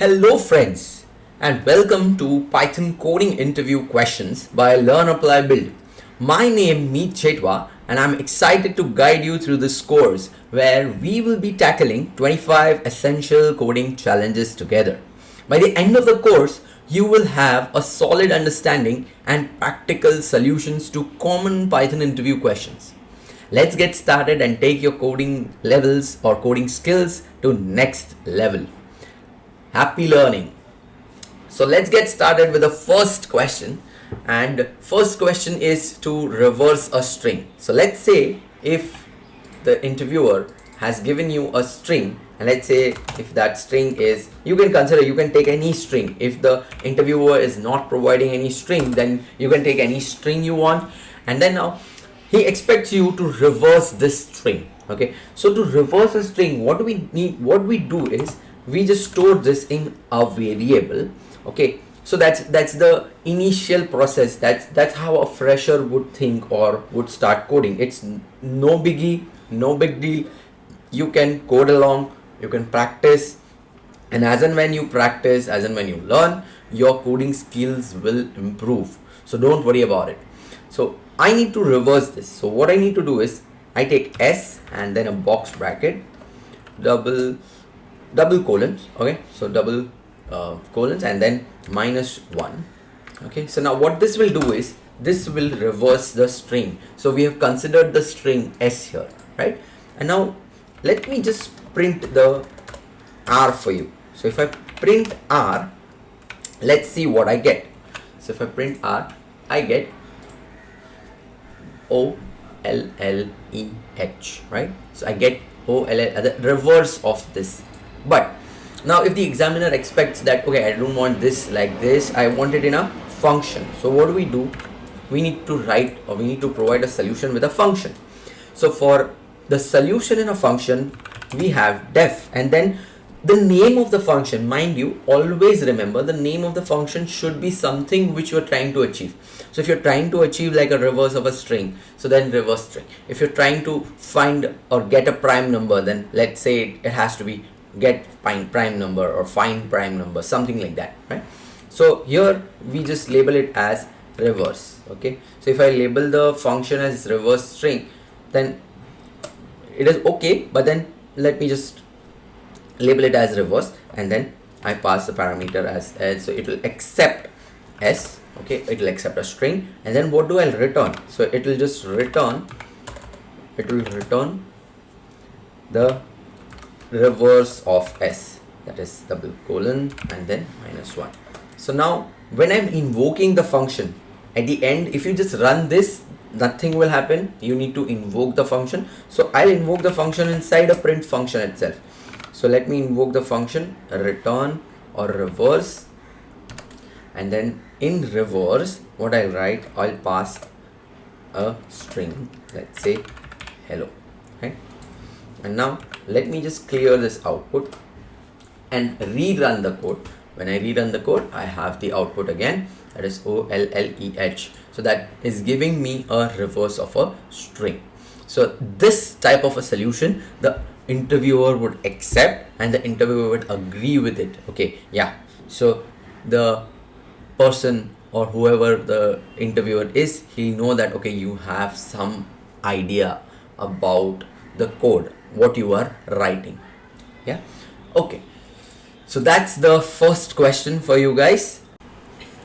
Hello friends and welcome to Python coding interview questions by Learn Apply Build. My name is Meet Chetwa and I'm excited to guide you through this course where we will be tackling 25 essential coding challenges together. By the end of the course, you will have a solid understanding and practical solutions to common Python interview questions. Let's get started and take your coding levels or coding skills to next level. Happy learning. So let's get started with the first question, and first question is to reverse a string. So let's say if the interviewer has given you a string, and let's say if that string is, you can take any string. If the interviewer is not providing any string, then you can take any string you want, and then now he expects you to reverse this string. Okay, so to reverse a string, what we do is we just store this in a variable. Okay, so that's the initial process. That's how a fresher would think or would start coding. It's no biggie, no big deal. You can code along, you can practice, and as and when you practice, as and when you learn, your coding skills will improve. So don't worry about it. So I need to reverse this. So what I need to do is I take s and then a box bracket, double colons. Okay, so double colons and then -1. Okay, so now what this will do is this will reverse the string. So we have considered the string s here, right? And now let me just print the r for you. So if I print r, let's see what I get. So if I print r, I get OLLEH, right? So I get OLL, the reverse of this. But now if the examiner expects that, okay, I don't want this like this, I want it in a function. So what do? We need to write, or we need to provide a solution with a function. So for the solution in a function, we have def, and then the name of the function. Mind you, always remember the name of the function should be something which you're trying to achieve. So if you're trying to achieve like a reverse of a string, so then reverse string. If you're trying to find or get a prime number, then let's say it has to be get prime number or find prime number, something like that, right? So here we just label it as reverse. Okay, so if I label the function as reverse string, then it is okay, but then let me just label it as reverse, and then I pass the parameter as s, so it will accept s. Okay, it will accept a string, and then what do I return? So it will just return the reverse of s, that is double colon and then -1. So now when I'm invoking the function at the end, if you just run this, nothing will happen. You need to invoke the function. So I'll invoke the function inside a print function itself. So let me invoke the function return or reverse, and then in reverse what I'll write, I'll pass a string, let's say hello, right? And now let me just clear this output and rerun the code. When I rerun the code, I have the output again, that is OLLEH. So that is giving me a reverse of a string. So this type of a solution the interviewer would accept and the interviewer would agree with it. Okay, yeah, so the person or whoever the interviewer is, he know that okay, you have some idea about the code what you are writing. Yeah, okay, so that's the first question for you guys.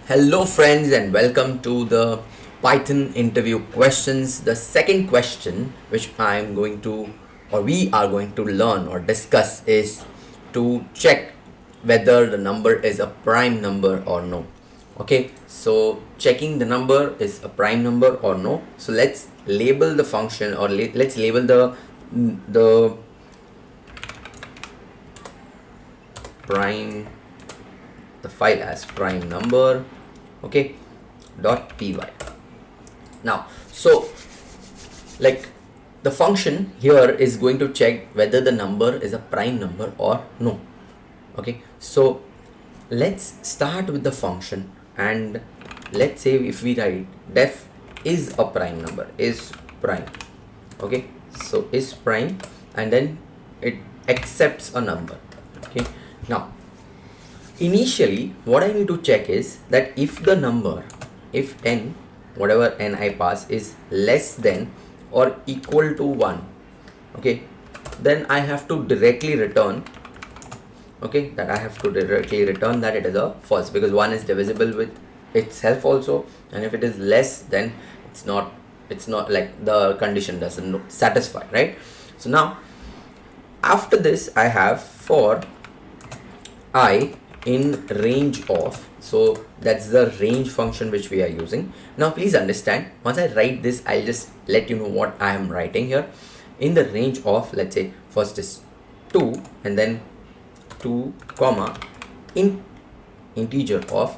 Hello friends and welcome to the Python interview questions. The second question which I'm going to, or we are going to learn or discuss, is to check whether the number is a prime number or no. Okay, so checking the number is a prime number or no. So let's label the function, or let's label the prime, the file as prime number. Okay, .py. Now, so like the function here is going to check whether the number is a prime number or no. Okay, so let's start with the function, and let's say if we write def is a prime number, is prime. Okay, so is prime, and then it accepts a number. Okay, now Initially, what I need to check is that if the number, if n, whatever n I pass is less than or equal to 1, okay, then I have to directly return, okay, that I have to directly return that it is a false, because 1 is divisible with itself also, and if it is less, then it's not like the condition doesn't satisfy, right? So now after this I have for I in range of, so that's the range function which we are using. Now please understand, once I write this, I'll just let you know what I am writing here. In the range of, let's say first is 2 and then 2 comma integer of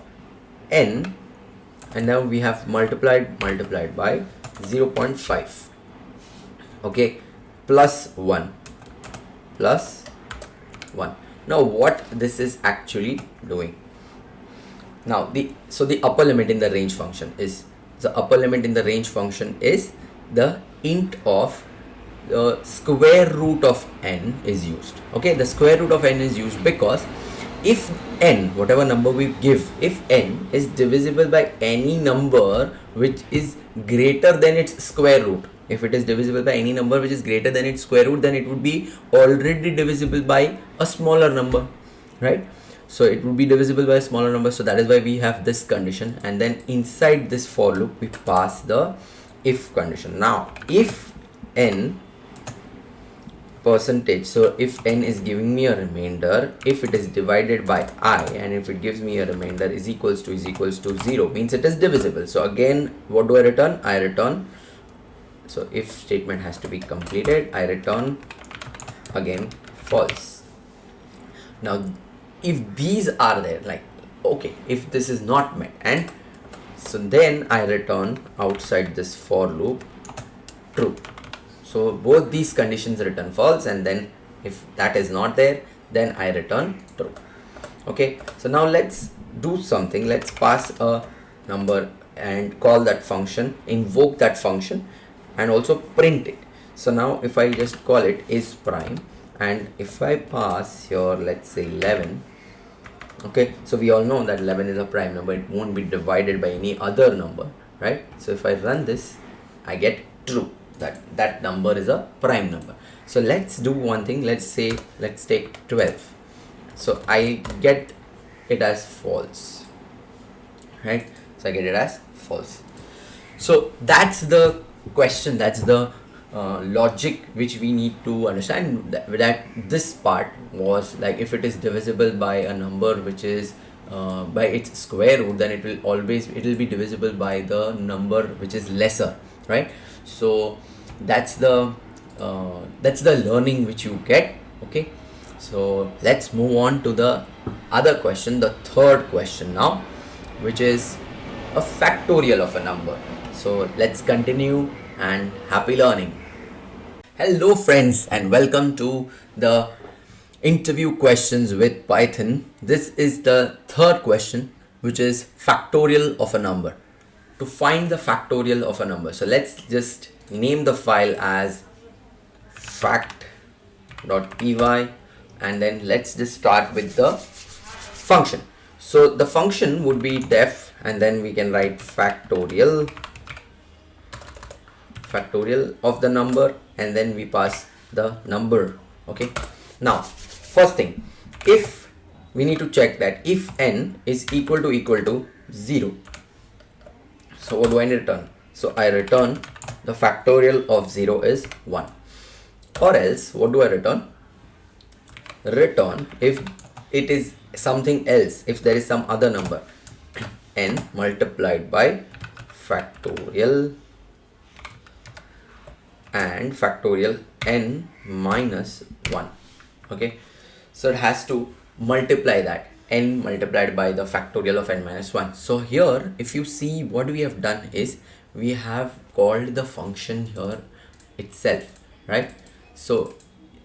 n, and now we have multiplied by 0.5, okay, plus 1. Now what this is actually doing, now the upper limit in the range function is the int of the square root of n is used. Okay, the square root of n is used because if n, whatever number we give, if n is divisible by any number which is greater than its square root, if it is divisible by any number which is greater than its square root, then it would be already divisible by a smaller number, right? So it would be divisible by a smaller number, so that is why we have this condition, and then inside this for loop we pass the if condition. Now if n percentage, so if n is giving me a remainder, if it is divided by I and if it gives me a remainder is equals to 0, means it is divisible. So again, what do I return? I return, so if statement has to be completed, I return again false. Now if these are there, like, okay, if this is not met, and so then I return outside this for loop true. So both these conditions return false, and then if that is not there, then I return true. Okay, so now let's do something. Let's pass a number and call that function, invoke that function, and also print it. So now if I just call it is prime, and if I pass here, let's say 11, okay, so we all know that 11 is a prime number, it won't be divided by any other number, right? So if I run this, I get true, that number is a prime number. So let's do one thing, let's take 12, so I get it as false, right? So I get it as false. So that's the question, that's the logic which we need to understand, that this part was like, if it is divisible by a number which is by its square root, then it will be divisible by the number which is lesser, right? So that's the learning which you get. Okay, so let's move on to the other question, the third question now, which is a factorial of a number. So let's continue and happy learning. Hello friends, and welcome to the interview questions with Python. This is the third question, which is factorial of a number. To find the factorial of a number, so let's just name the file as fact.py, and then let's just start with the function. So the function would be def, and then we can write factorial of the number, and then we pass the number. Okay, now first thing, if we need to check that if n is equal to 0, so what do I return? So I return the factorial of 0 is 1, or else what do I return? Return if it is something else, if there is some other number, n multiplied by factorial and factorial n minus 1. Okay, so it has to multiply that, n multiplied by the factorial of n minus 1. So here, if you see, what we have done is we have called the function here itself, right? So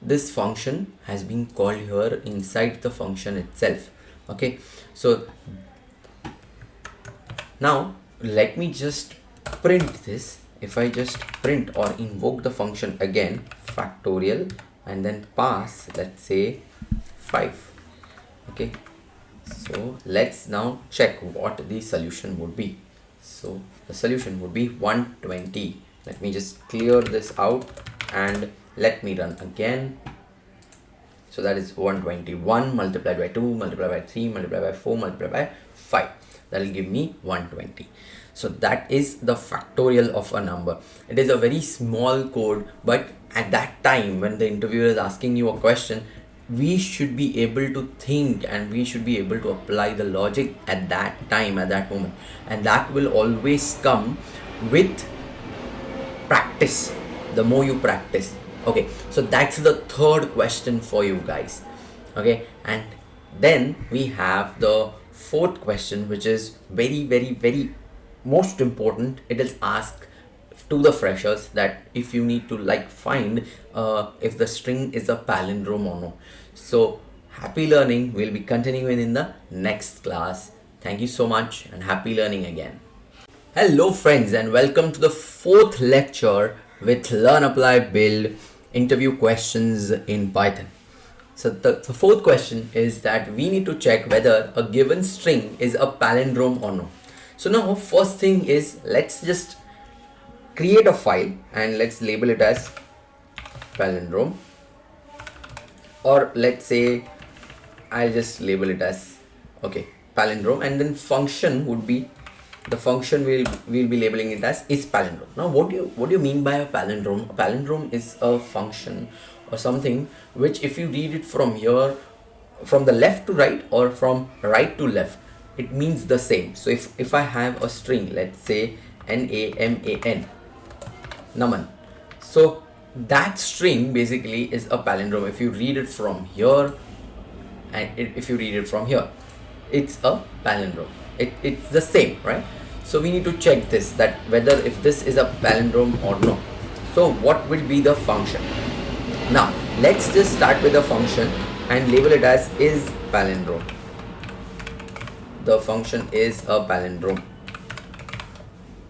this function has been called here inside the function itself. Okay, so now let me just print this. If I just print or invoke the function again, factorial, and then pass, let's say 5. Okay, So let's now check what the solution would be. So the solution would be 120. Let me just clear this out and let me run again. So that is 121 multiplied by 2 multiplied by 3 multiplied by 4 multiplied by 5. That will give me 120. So that is the factorial of a number. It is a very small code, but at that time when the interviewer is asking you a question, we should be able to think and we should be able to apply the logic at that time, at that moment, and that will always come with practice. The more you practice. Okay, so that's the third question for you guys. Okay, and then we have the fourth question, which is very most important. It is asked to the freshers that if you need to find if the string is a palindrome or no. So happy learning. We'll be continuing in the next class. Thank you so much and happy learning again. Hello friends, and welcome to the fourth lecture with Learn, Apply, Build interview questions in Python. So the fourth question is that we need to check whether a given string is a palindrome or no. So now first thing is, let's just create a file and let's label it as palindrome, or let's say I'll just label it as palindrome, and then function would be the function we'll be labeling it as is palindrome. Now what do you mean by a palindrome? A palindrome is a function or something which, if you read it from here, from the left to right or from right to left, it means the same. So if I have a string, let's say NAMAN, Naman, so that string basically is a palindrome. If you read it from here and if you read it from here, it's a palindrome. It's the same, right? So we need to check this, that whether if this is a palindrome or no. So what will be the function? Now let's just start with the function and label it as is palindrome. The function is a palindrome.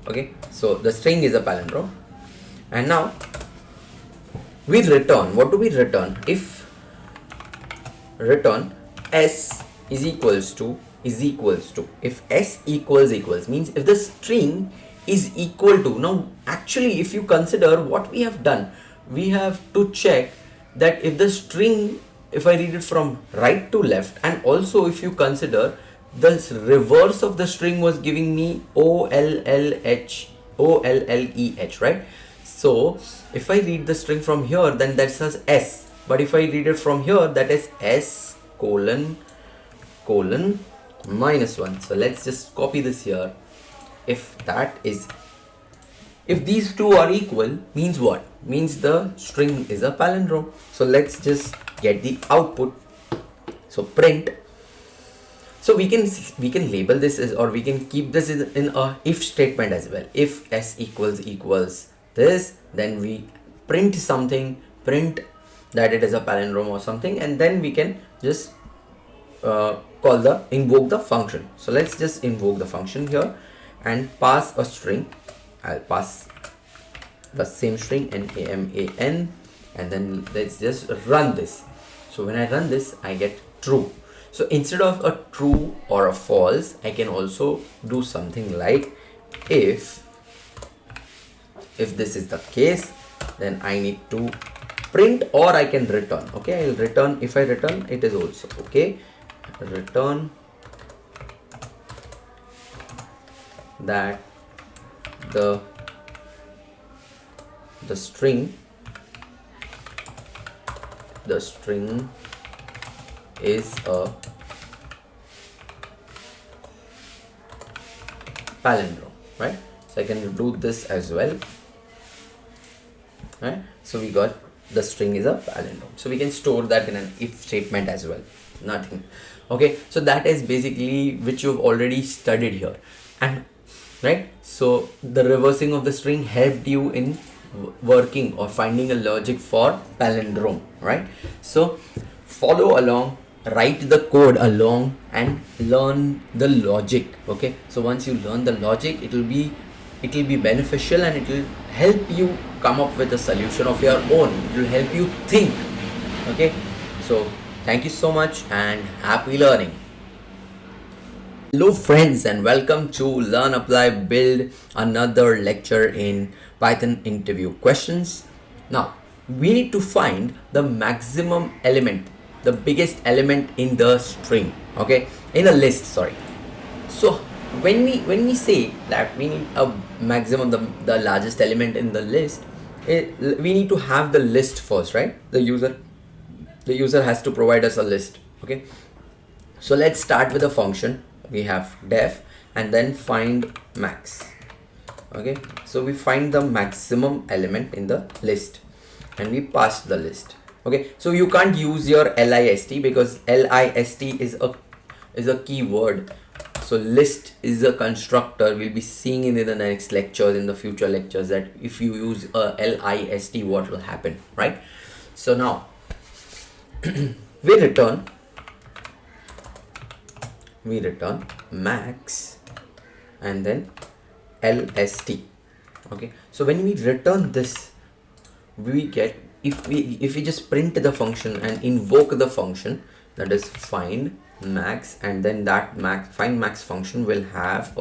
Okay, so the string is a palindrome, and now we return. What do we return? If return s is equals to, if s equals means if the string is equal to. Now actually, if you consider what we have done, we have to check that if the string, if I read it from right to left, and also if you consider the reverse of the string was giving me OLLEH, right? So if I read the string from here, then that says s, but if I read it from here, that is s colon -1. So let's just copy this here. If these two are equal, means what? Means the string is a palindrome. So let's just get the output. So print. So we can label this as, or we can keep this in a if statement as well. If s equals this, then we print something, print that it is a palindrome or something, and then we can just invoke the function. So let's just invoke the function here and pass a string. I'll pass the same string NAMAN, and then let's just run this. So when I run this, I get true. So instead of a true or a false, I can also do something like if this is the case, then I need to print, or I can return. Okay, I'll return. If I return, it is also okay. Return that the string is a palindrome, right? So I can do this as well, right? So we got the string is a palindrome. So we can store that in an if statement as well. Nothing. Okay, so that is basically which you've already studied here, and right, so the reversing of the string helped you in working or finding a logic for palindrome, right? So follow along, write the code along, and learn the logic. Okay, so once you learn the logic, it will be beneficial, and it will help you come up with a solution of your own. It will help you think. Okay, so thank you so much and happy learning. Hello friends and welcome to Learn, Apply, Build, another lecture in Python interview questions. Now we need to find the maximum element, the biggest element in the string, okay, in a list, sorry. So when we say that we need a maximum, the largest element in the list, we need to have the list first, right? The user has to provide us a list, okay? So let's start with a function. We have def and then find max, okay? So we find the maximum element in the list and we pass the list, okay? So you can't use your list because list is a keyword. So list is a constructor. We'll be seeing in the next lectures, in the future lectures, that if you use a list, what will happen, right? So now we return max and then lst, okay? So when we return this, we get, if we just print the function and invoke the function, that is find max, and then that find max function will have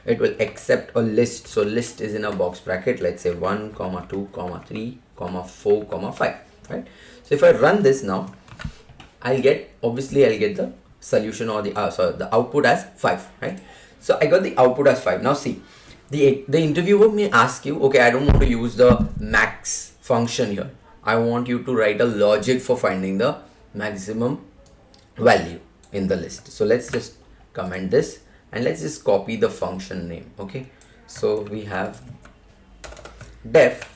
it will accept a list. So list is in a box bracket, let's say 1 comma 2 comma 3 comma 4 comma 5, right? So if I run this now, I'll get the solution, or the output as 5, right? So I got the output as 5. Now see, the interviewer may ask you, okay, I don't want to use the max function here, I want you to write a logic for finding the maximum value in the list. So let's just comment this and let's just copy the function name, okay? So we have def.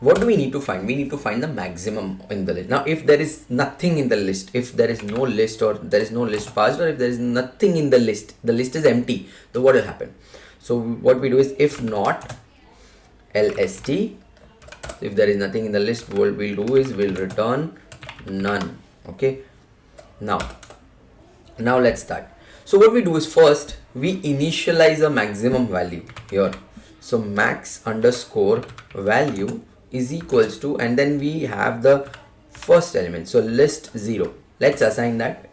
What do we need to find? We need to find the maximum in the list. Now if there is nothing in the list, if there is no list, or there is no list passed, or if there is nothing in the list is empty, then what will happen? So what we do is, if not lst, if there is nothing in the list, what we'll do is we'll return none, okay? Now let's start. So what we do is, first we initialize a maximum value here. So max underscore value is equals to, and then we have the first element, so list 0. Let's assign that,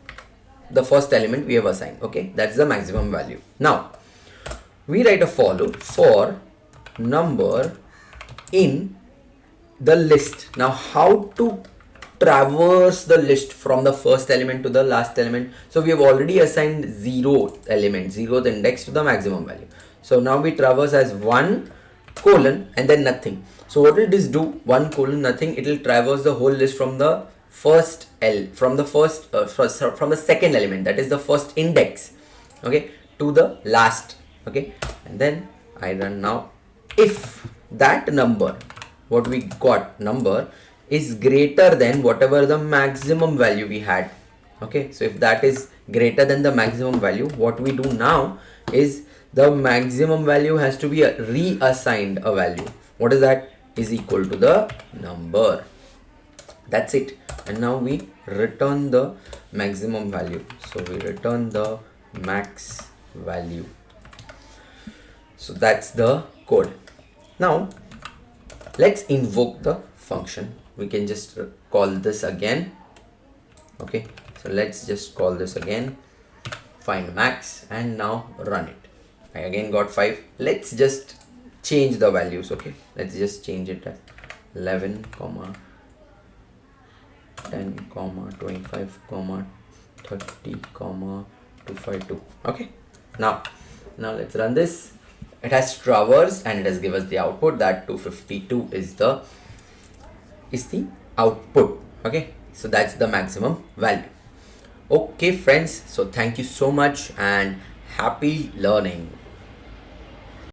the first element we have assigned, okay? That's the maximum value. Now we write a for number in the list. Now how to traverse the list from the first element to the last element? So we have already assigned 0th index to the maximum value. So now we traverse as 1 colon and then nothing. So what will this do? 1 colon nothing, it will traverse the whole list from the from the second element, that is the first index, okay, to the last, okay? And then I run now. If that number, what we got, number is greater than whatever the maximum value we had, okay? So if that is greater than the maximum value, what we do now is the maximum value has to be reassigned a value. What is that? Is equal to the number. That's it. And now we return the maximum value. So we return the max value. So that's the code. Now let's invoke the function. We can just call this again, okay? So let's just call this again, find max, and now run it. I again got 5. Let's just change the values, okay? Let's just change it as 11 comma 10 comma 25 comma 30 comma 252, okay? Now let's run this. It has traversed and it has given us the output that 252 is the output, okay? So that's the maximum value. Okay friends, so thank you so much and happy learning.